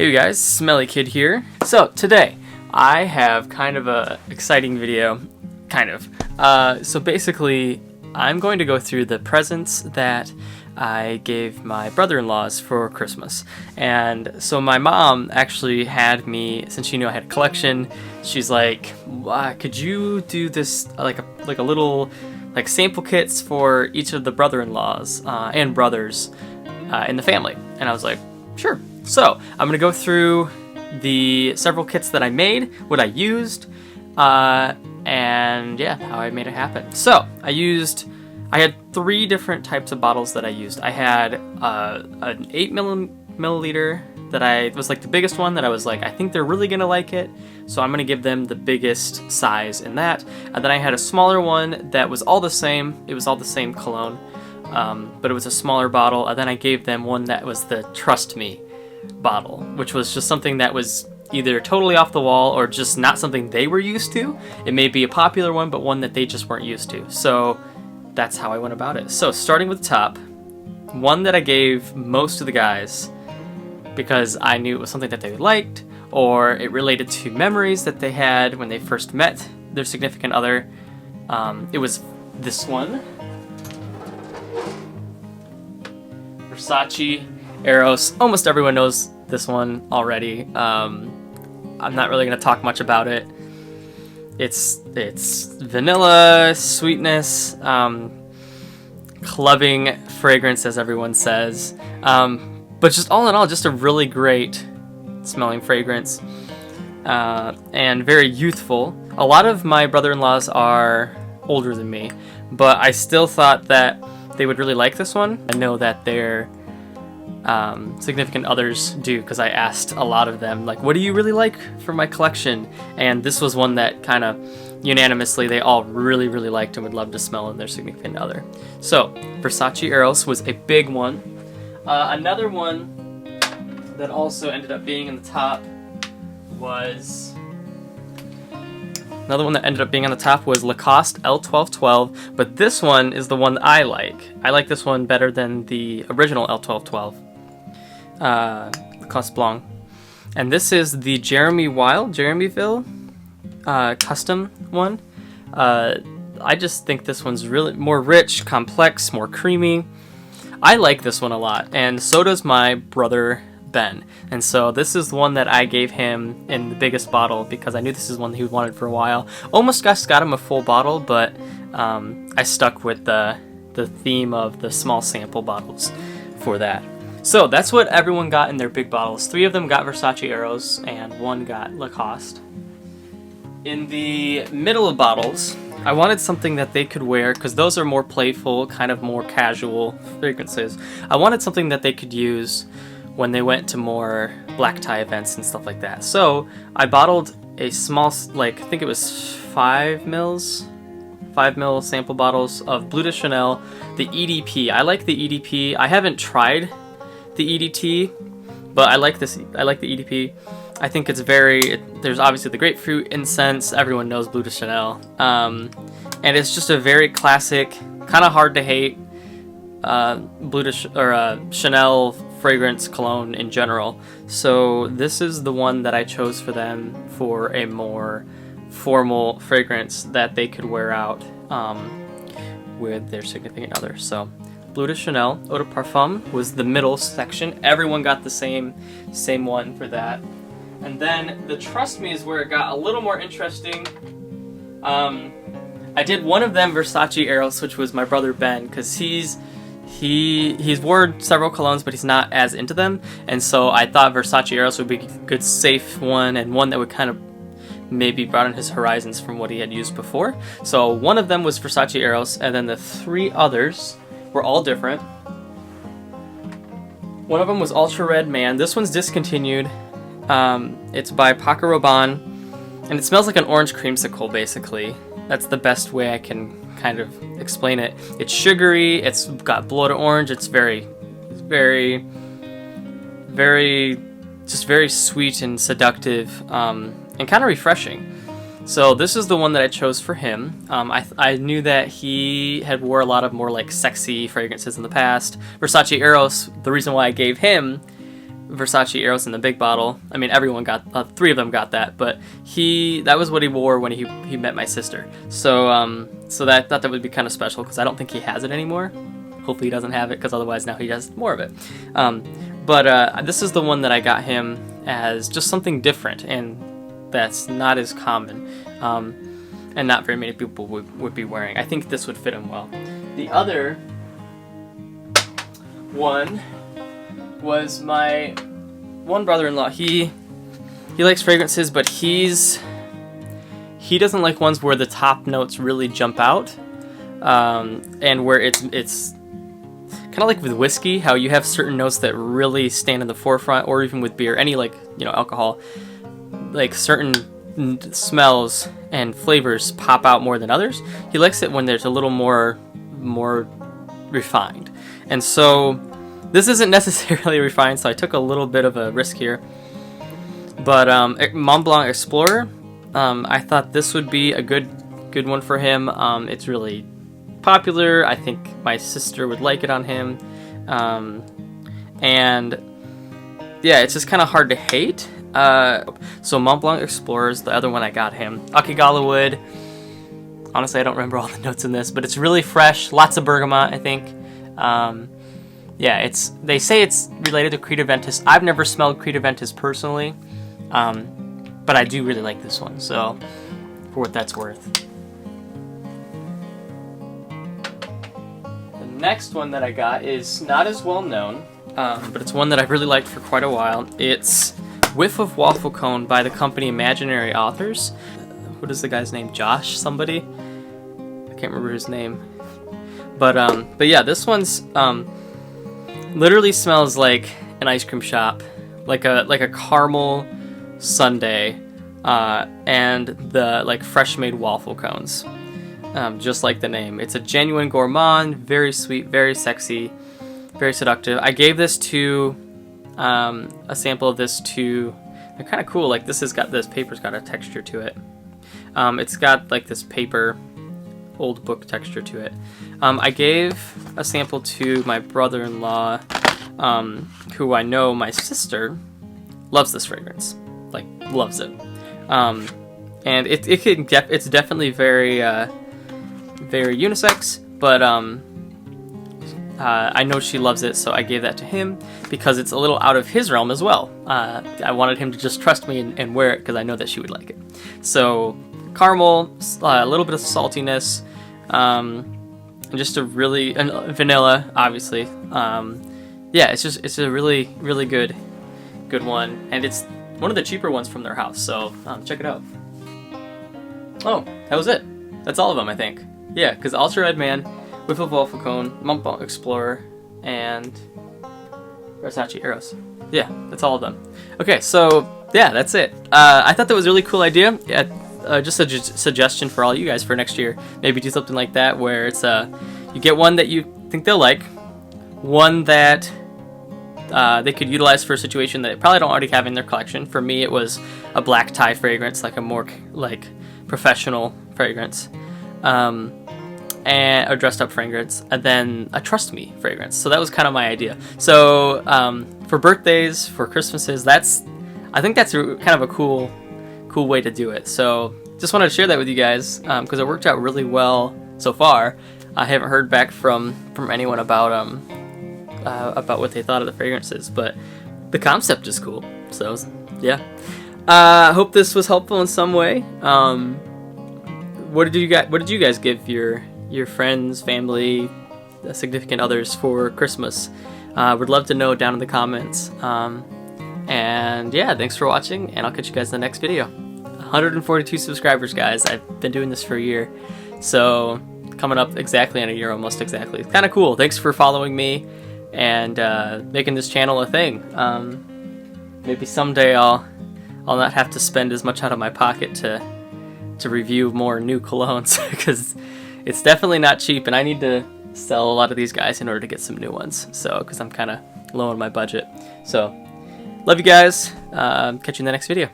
Hey you guys, Smelly Kid here. So today I have kind of a exciting video, So basically I'm going to go through the presents that I gave my brother-in-laws for Christmas. And so my mom actually had me, since she knew I had a collection, she's like, could you do this like a little like sample kits for each of the brother-in-laws and brothers in the family? And I was like, sure. So I'm gonna go through the several kits that I made, what I used, and yeah, how I made it happen. So I had three different types of bottles that I used. I had an 8 milliliter that was like the biggest one that I was like, I think they're really gonna like it, so I'm gonna give them the biggest size in that. And then I had a smaller one that was all the same. It was all the same cologne, but it was a smaller bottle. And then I gave them one that was the Trust Me bottle, which was just something that was either totally off the wall or just not something they were used to. It may be a popular one, but one that they just weren't used to. So that's how I went about it. So starting with the top, one that I gave most of the guys because I knew it was something that they liked, or it related to memories that they had when they first met their significant other. It was this one, Versace Arrows. Almost everyone knows this one already. I'm not really going to talk much about it. It's vanilla, sweetness, clubbing fragrance, as everyone says. But just all in all, just a really great smelling fragrance, and very youthful. A lot of my brother-in-laws are older than me, but I still thought that they would really like this one. I know that their significant others do, because I asked a lot of them, like, what do you really like for my collection? And this was one that kind of unanimously they all really liked and would love to smell in their significant other. So Versace Arrows was a big one. Another one that also ended up being in the top was Lacoste L1212, but this one is the one that I like. I like this one better than the original L1212, Lacoste Blanc. And this is the Jeremyville custom one. I just think this one's really more rich, complex, more creamy. I like this one a lot, and so does my brother Ben. And so this is the one that I gave him in the biggest bottle because I knew this is one he wanted for a while. Almost got him a full bottle, but I stuck with the theme of the small sample bottles for that. So that's what everyone got in their big bottles. 3 of them got Versace Arrows and 1 got Lacoste. In the middle of bottles, I wanted something that they could wear, because those are more playful, kind of more casual fragrances. I wanted something that they could use when they went to more black tie events and stuff like that. So I bottled a small, I think it was 5 mil sample bottles of Bleu de Chanel, the EDP. I like the EDP. I haven't tried the EDT, but I like the EDP. I think it's there's obviously the grapefruit incense. Everyone knows Bleu de Chanel. And it's just a very classic, kind of hard to hate Chanel fragrance cologne in general. So this is the one that I chose for them for a more formal fragrance that they could wear out with their significant other. So Bleu de Chanel Eau de Parfum was the middle section. Everyone got the same one for that. And then the Trust Me is where it got a little more interesting. I did one of them Versace Arrows, which was my brother Ben, because he's worn several colognes, but he's not as into them. And so I thought Versace Arrows would be a good safe one, and one that would kind of maybe broaden his horizons from what he had used before. So one of them was Versace Arrows, and then the 3 others were all different. One of them was Ultra Red Man. This one's discontinued. It's by Paco Rabanne, and it smells like an orange creamsicle, basically. That's the best way I can kind of explain it. It's sugary, it's got blood orange, it's very sweet and seductive, and kind of refreshing. So this is the one that I chose for him. I knew that he had wore a lot of more like sexy fragrances in the past. Versace Arrows, the reason why I gave him Versace Arrows in the big bottle. I mean, everyone got, 3 of them got that, but that was what he wore when he met my sister. So so that I thought that would be kind of special because I don't think he has it anymore. Hopefully he doesn't have it, because otherwise now he has more of it. But this is the one that I got him as just something different, and that's not as common, and not very many people would be wearing. I think this would fit him well. The other one was my one brother-in-law. He likes fragrances, but he doesn't like ones where the top notes really jump out, and where it's kind of like with whiskey, how you have certain notes that really stand in the forefront, or even with beer, any alcohol, like certain smells and flavors pop out more than others. He likes it when there's a little more refined, and so this isn't necessarily refined, so I took a little bit of a risk here. But Montblanc Explorer, I thought this would be a good one for him. It's really popular. I think my sister would like it on him, and yeah, it's just kind of hard to hate. So Montblanc Explorer is the other one I got him. Akigala wood. Honestly, I don't remember all the notes in this, but it's really fresh. Lots of bergamot, I think. Yeah, they say it's related to Creed Aventus. I've never smelled Creed Aventus personally, but I do really like this one. So, for what that's worth. Next one that I got is not as well known, but it's one that I've really liked for quite a while. It's Whiff of Waffle Cone by the company Imaginary Authors. What is the guy's name? Josh somebody? I can't remember his name. But yeah, this one's literally smells like an ice cream shop, like a caramel sundae, and the fresh made waffle cones. Just like the name. It's a genuine gourmand, very sweet, very sexy, very seductive. I gave this to a sample of this to. They're kind of cool. Like this paper's got a texture to it. It's got like this paper, old book texture to it. I gave a sample to my brother-in-law, who I know my sister loves this fragrance, like loves it. And it's definitely very unisex, but I know she loves it, so I gave that to him because it's a little out of his realm as well. I wanted him to just trust me and wear it because I know that she would like it. So caramel, a little bit of saltiness, and just a really vanilla, obviously. Yeah, it's a really really good one, and it's one of the cheaper ones from their house. So check it out. Oh, that was it. That's all of them, I think. Yeah, because Ultra Red Man, Whiff of Waffle Cone, Montblanc Explorer, and Versace Arrows. Yeah, that's all of them. Okay, so yeah, that's it. I thought that was a really cool idea. Yeah, just a suggestion for all you guys for next year. Maybe do something like that where it's you get one that you think they'll like, one that they could utilize for a situation that they probably don't already have in their collection. For me, it was a black tie fragrance, like a more professional fragrance. And a dressed up fragrance, and then a trust me fragrance. So that was kind of my idea. So for birthdays, for Christmases, I think that's kind of a cool way to do it. So just wanted to share that with you guys because it worked out really well so far. I haven't heard back from anyone about what they thought of the fragrances, but the concept is cool. So yeah, hope this was helpful in some way. What did you guys give your friends, family, significant others for Christmas? Would love to know down in the comments. And yeah, thanks for watching, and I'll catch you guys in the next video. 142 subscribers, guys. I've been doing this for a year, so coming up exactly in a year, almost exactly. Kind of cool. Thanks for following me and making this channel a thing. Maybe someday I'll not have to spend as much out of my pocket to review more new colognes because it's definitely not cheap, and I need to sell a lot of these guys in order to get some new ones. So because I'm kind of low on my budget. So love you guys. Catch you in the next video.